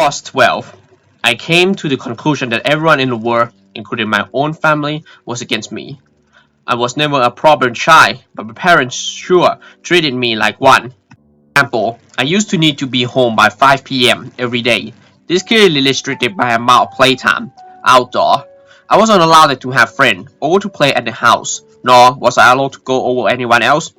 was 12, I came to the conclusion that everyone in the world, including my own family, was against me. I was never a problem child, but my parents sure treated me like one. For example, I used to need to be home by 5 p.m. every day. This clearly restricted my amount of playtime outdoor. I wasn't allowed to have friends or to play at the house, nor was I allowed to go over anyone else.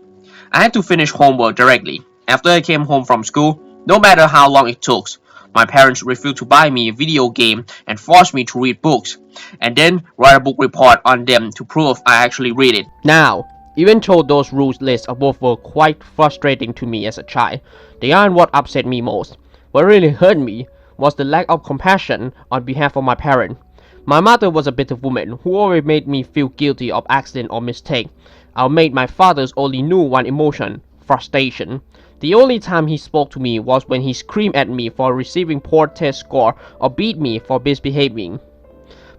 I had to finish homework directly. After I came home from school, no matter how long it took, my parents refused to buy me a video game and forced me to read books, and then write a book report on them to prove I actually read it. Now, even though those rules lists above were quite frustrating to me as a child, they aren't what upset me most. What really hurt me was the lack of compassion on behalf of my parents. My mother was a bitter woman who always made me feel guilty of accident or mistake. I made my father only knew one emotion, frustration. The only time he spoke to me was when he screamed at me for receiving poor test score or beat me for misbehaving.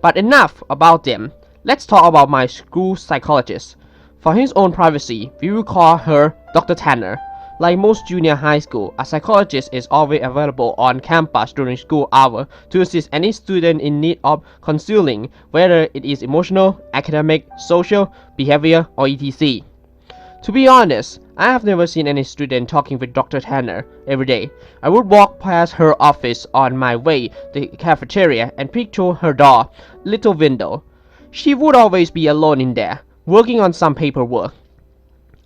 But enough about them. Let's talk about my school psychologist. For his own privacy, we will call her Dr. Tanner. Like most junior high school, a psychologist is always available on campus during school hours to assist any student in need of counseling, whether it is emotional, academic, social, behavior, or etc. To be honest, I have never seen any student talking with Dr. Tanner every day. I would walk past her office on my way to the cafeteria and peek through her door, little window. She would always be alone in there, working on some paperwork.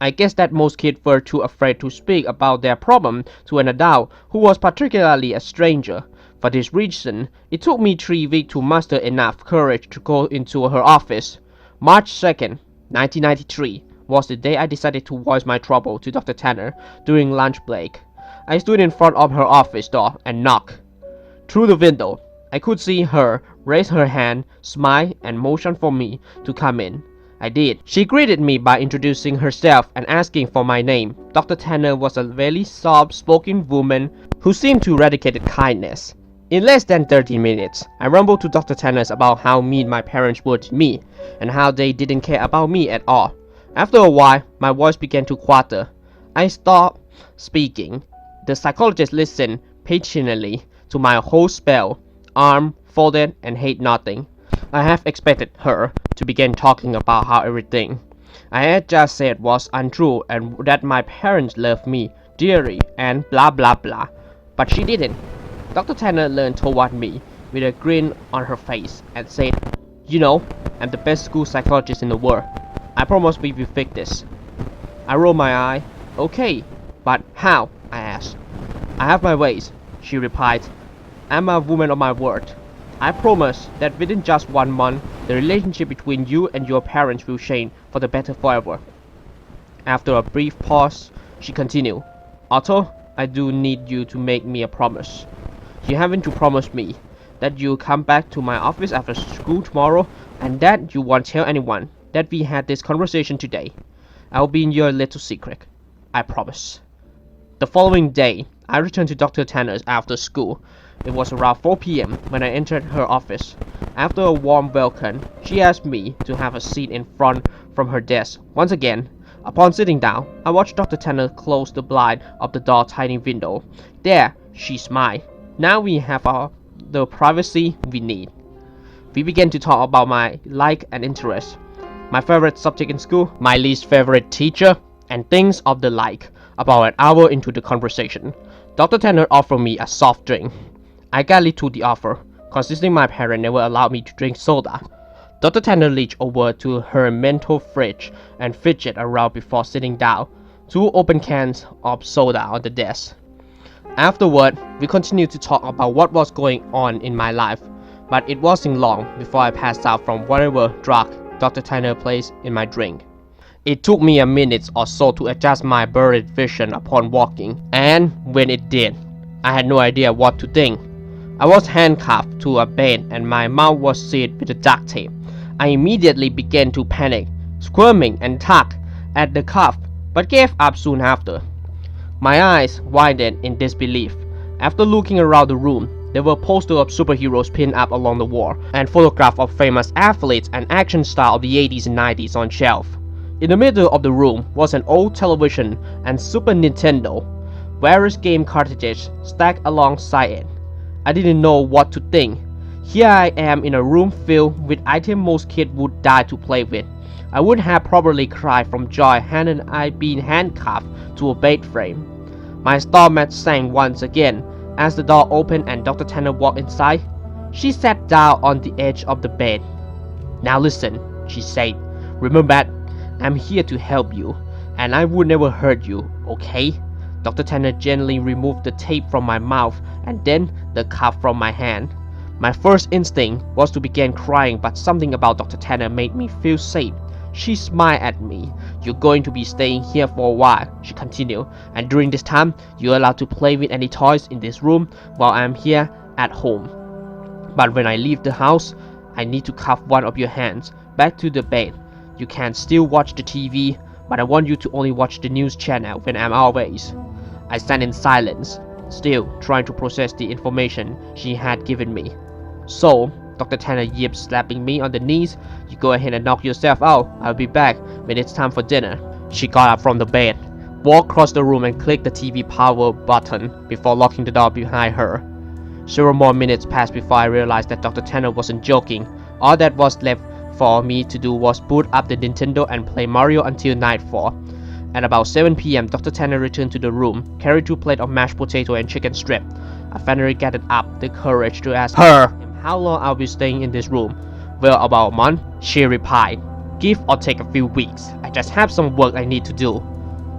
I guess that most kids were too afraid to speak about their problem to an adult who was particularly a stranger. For this reason, it took me 3 weeks to muster enough courage to go into her office. March 2nd, 1993 was the day I decided to voice my trouble to Dr. Tanner during lunch break. I stood in front of her office door and knocked. Through the window, I could see her raise her hand, smile, and motion for me to come in. I did. She greeted me by introducing herself and asking for my name. Dr. Tanner was a very soft-spoken woman who seemed to eradicate kindness. In less than 30 minutes, I rumbled to Dr. Tanner about how mean my parents were to me and how they didn't care about me at all. After a while, my voice began to quater. I stopped speaking. The psychologist listened patiently to my whole spell, arm folded and head nodding. I have expected her to begin talking about how everything I had just said was untrue and that my parents loved me dearly and blah blah blah. But she didn't. Dr. Tanner leaned toward me with a grin on her face and said, "You know, I'm the best school psychologist in the world. I promise we will fix this." I rolled my eye. "Okay, but how?" I asked. "I have my ways," she replied. "I'm a woman of my word. I promise that within just 1 month, the relationship between you and your parents will change for the better forever." After a brief pause, she continued, "Otto, I do need you to make me a promise. You haven't to promise me that you'll come back to my office after school tomorrow and that you won't tell anyone that we had this conversation today. I'll be in your little secret. I promise." The following day, I returned to Dr. Tanner's after school. It was around 4 p.m. when I entered her office. After a warm welcome, she asked me to have a seat in front from her desk. Once again, upon sitting down, I watched Dr. Tanner close the blind of the door tiny window. There, she smiled. Now we have the privacy we need. We began to talk about my like and interest, my favorite subject in school, my least favorite teacher, and things of the like. About an hour into the conversation, Dr. Tanner offered me a soft drink. I gladly took the offer, considering my parents never allowed me to drink soda. Dr. Tanner reached over to her mental fridge and fidgeted around before sitting down, 2 open cans of soda on the desk. Afterward, we continued to talk about what was going on in my life, but it wasn't long before I passed out from whatever drug Dr. Tanner placed in my drink. It took me a minute or so to adjust my blurred vision upon walking, and when it did, I had no idea what to think. I was handcuffed to a bed and my mouth was sealed with duct tape. I immediately began to panic, squirming and tugged at the cuff, but gave up soon after. My eyes widened in disbelief. After looking around the room, there were posters of superheroes pinned up along the wall, and photographs of famous athletes and action stars of the 80s and 90s on shelf. In the middle of the room was an old television and Super Nintendo, various game cartridges stacked alongside it. I didn't know what to think. Here I am in a room filled with items most kids would die to play with. I would have probably cried from joy hadn't I been handcuffed to a bed frame. My stomach sank once again as the door opened and Dr. Tanner walked inside. She sat down on the edge of the bed. "Now listen," she said. "Remember, I'm here to help you, and I would never hurt you, okay?" Dr. Tanner gently removed the tape from my mouth and then the cuff from my hand. My first instinct was to begin crying, but something about Dr. Tanner made me feel safe. She smiled at me. "You're going to be staying here for a while," she continued, "and during this time, you're allowed to play with any toys in this room while I'm here at home. But when I leave the house, I need to cuff one of your hands back to the bed. You can still watch the TV, but I want you to only watch the news channel when I'm always." I sat in silence, still trying to process the information she had given me. "So," Dr. Tanner yipped, slapping me on the knees, "you go ahead and knock yourself out. I'll be back when it's time for dinner." She got up from the bed, walked across the room and clicked the TV power button before locking the door behind her. Several more minutes passed before I realized that Dr. Tanner wasn't joking. All that was left for me to do was boot up the Nintendo and play Mario until nightfall. At about 7 p.m., Dr. Tanner returned to the room, carried 2 plates of mashed potato and chicken strip. I finally gathered up the courage to ask her how long I'll be staying in this room. "Well, about a month," she replied. "Give or take a few weeks. I just have some work I need to do."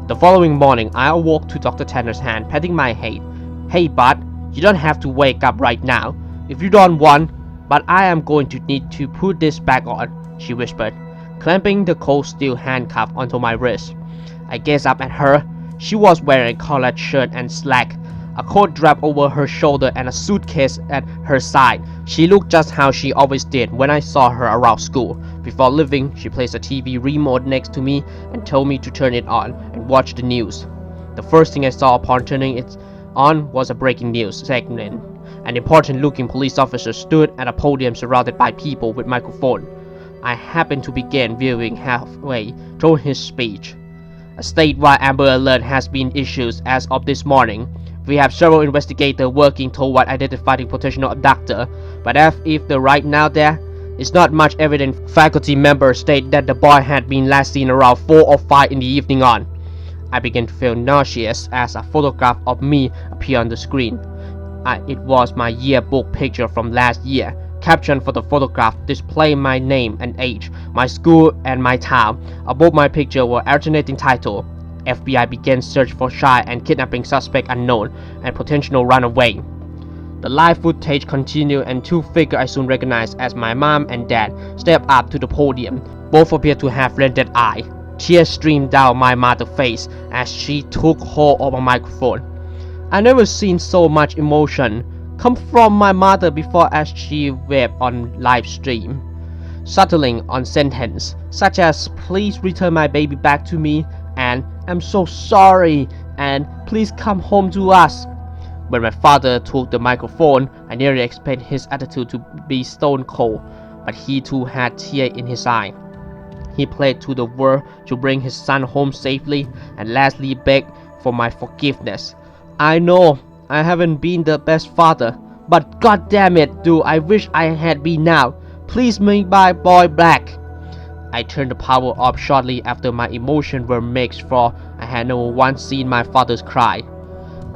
The following morning, I awoke to Dr. Tanner's hand patting my head. "Hey bud, you don't have to wake up right now. If you don't want, but I am going to need to put this back on," she whispered, clamping the cold steel handcuff onto my wrist. I gazed up at her. She was wearing a collared shirt and slacks, a coat draped over her shoulder and a suitcase at her side. She looked just how she always did when I saw her around school. Before leaving, she placed a TV remote next to me and told me to turn it on and watch the news. The first thing I saw upon turning it on was a breaking news segment. An important-looking police officer stood at a podium surrounded by people with microphones. I happened to begin viewing halfway through his speech. "A statewide Amber Alert has been issued as of this morning. We have several investigators working toward identifying potential abductor, but as if right now there is not much evidence. Faculty members state that the boy had been last seen around 4 or 5 in the evening on." I began to feel nauseous as a photograph of me appeared on the screen. It was my yearbook picture from last year. Caption for the photograph displayed my name and age, my school, and my town. Above my picture were alternating titles: FBI began search for child and kidnapping suspect unknown, and potential runaway. The live footage continued and 2 figures I soon recognized as my mom and dad stepped up to the podium. Both appeared to have rented eye. Tears streamed down my mother's face as she took hold of a microphone. I never seen so much emotion come from my mother before as she wept on live stream, settling on sentences such as "Please return my baby back to me," and "I'm so sorry," and "Please come home to us." When my father took the microphone, I nearly expected his attitude to be stone cold, but he too had tears in his eye. He prayed to the world to bring his son home safely and lastly begged for my forgiveness. "I know I haven't been the best father, but god damn it, do I wish I had been now. Please make my boy back." I turned the power off shortly after. My emotions were mixed, for I had never once seen my father cry.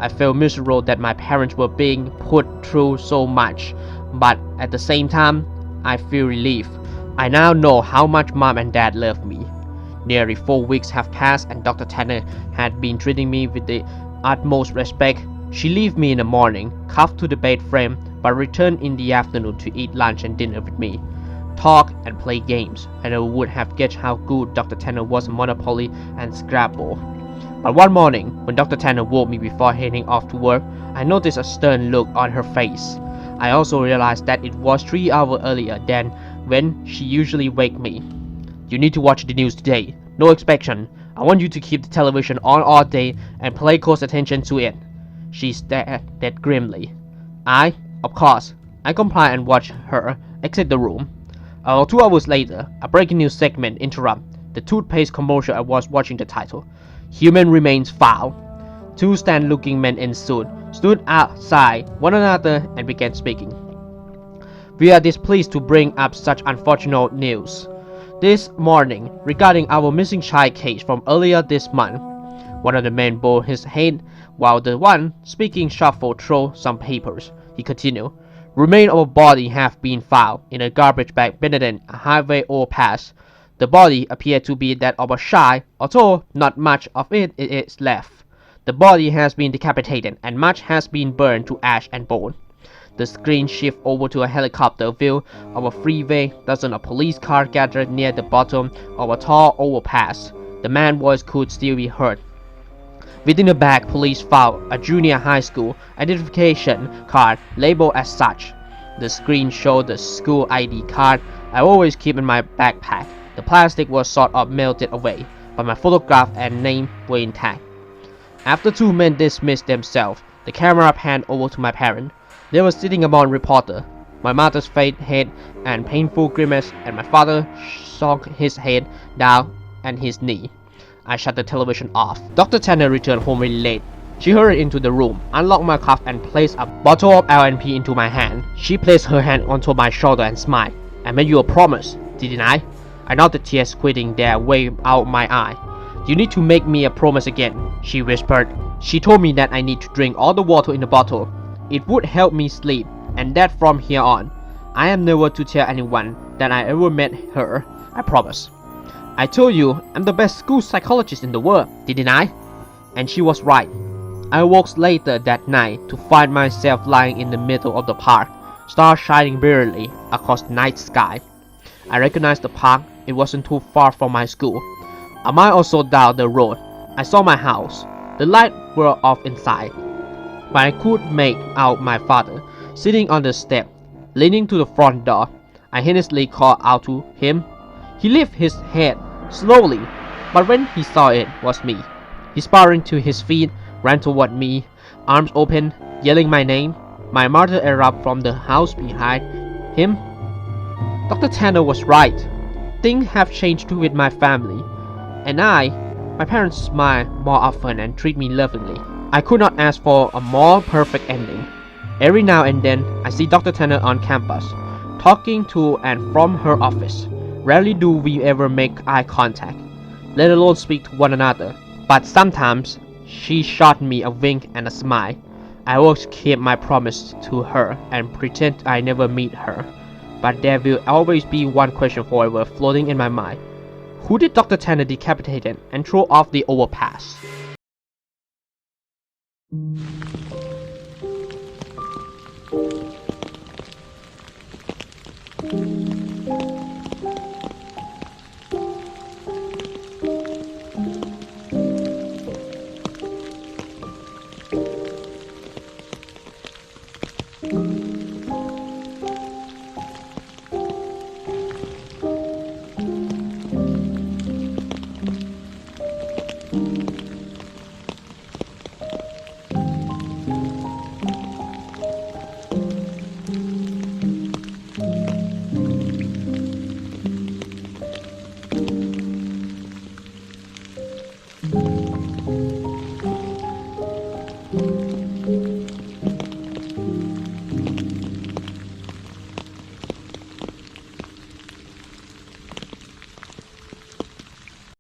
I felt miserable that my parents were being put through so much, but at the same time, I feel relief. I now know how much mom and dad love me. Nearly 4 weeks have passed and Dr. Tanner had been treating me with the utmost respect. She left me in the morning, cuffed to the bed frame, but returned in the afternoon to eat lunch and dinner with me, talk and play games. I never would have guessed how good Dr. Tanner was at Monopoly and Scrabble. But one morning, when Dr. Tanner woke me before heading off to work, I noticed a stern look on her face. I also realized that it was 3 hours earlier than when she usually wake me. "You need to watch the news today. No exception. I want you to keep the television on all day and pay close attention to it." She stared grimly. Of course, I complied and watched her exit the room. About 2 hours later, a breaking news segment interrupted the toothpaste commercial. I was watching the title: "Human remains found." 2 stand-looking men in suits stood outside one another and began speaking. We are displeased to bring up such unfortunate news this morning regarding our missing child case from earlier this month. One of the men bowed his head while the one speaking shuffled through some papers. He continued, "Remains of a body have been found in a garbage bag beneath a highway overpass. The body appeared to be that of a child, although not much of it is left. The body has been decapitated and much has been burned to ash and bone." The screen shifted over to a helicopter view of a freeway. Dozens of police cars gathered near the bottom of a tall overpass. The man's voice could still be heard. Within the bag, police found a junior high school identification card labeled as such. The screen showed the school ID card I always keep in my backpack. The plastic was sort of melted away, but my photograph and name were intact. After two men dismissed themselves, the camera panned over to my parents. They were sitting among reporters. My mother's faded head and painful grimace, and my father sunk his head down on his knee. I shut the television off. Dr. Tanner returned home really late. She hurried into the room, unlocked my cuff, and placed a bottle of LNP into my hand. She placed her hand onto my shoulder and smiled. "I made you a promise, didn't I?" I noted tears squirting their way out my eye. "You need to make me a promise again," she whispered. She told me that I need to drink all the water in the bottle. It would help me sleep, and that from here on, I am never to tell anyone that I ever met her. I promise. "I told you I'm the best school psychologist in the world, didn't I?" And she was right. I awoke later that night to find myself lying in the middle of the park, stars shining brilliantly across the night sky. I recognized the park. It wasn't too far from my school. A mile or so down the road, I saw my house. The lights were off inside, but I could make out my father sitting on the step, leaning to the front door. I hastily called out to him. He lifted his head slowly, but when he saw it was me, he sprang to his feet, ran toward me, arms open, yelling my name. My mother erupted from the house behind him. Dr. Tanner was right. Things have changed with my family, and my parents smile more often and treat me lovingly. I could not ask for a more perfect ending. Every now and then, I see Dr. Tanner on campus, talking to and from her office. Rarely do we ever make eye contact, let alone speak to one another. But sometimes, she shot me a wink and a smile. I always keep my promise to her and pretend I never meet her. But there will always be one question forever floating in my mind. Who did Dr. Tanner decapitate and throw off the overpass?